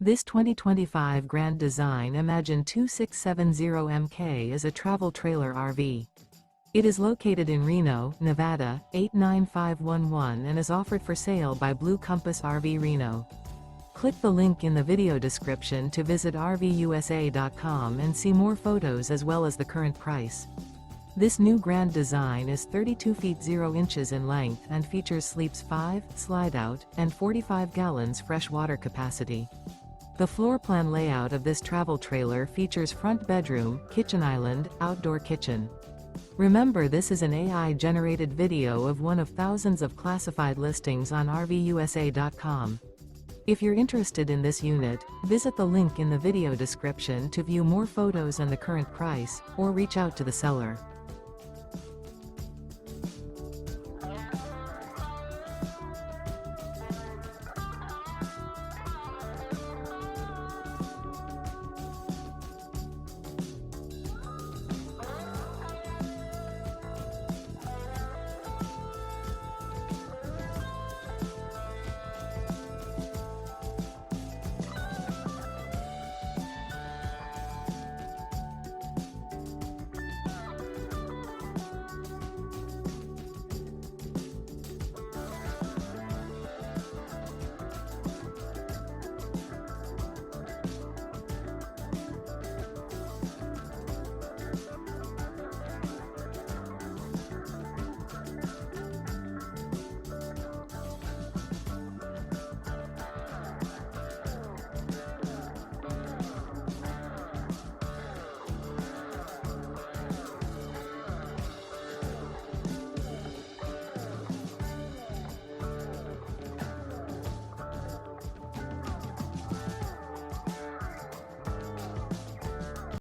This 2025 Grand Design Imagine 2670MK is a travel trailer RV. It is located in Reno, Nevada, 89511 and is offered for sale by Blue Compass RV Reno. Click the link in the video description to visit RVUSA.com and see more photos as well as the current price. This new Grand Design is 32 feet 0 inches in length and features sleeps 5, slide-out, and 45 gallons fresh water capacity. The floor plan layout of this travel trailer features front bedroom, kitchen island, outdoor kitchen. Remember, this is an AI-generated video of one of thousands of classified listings on RVUSA.com. If you're interested in this unit, visit the link in the video description to view more photos and the current price, or reach out to the seller.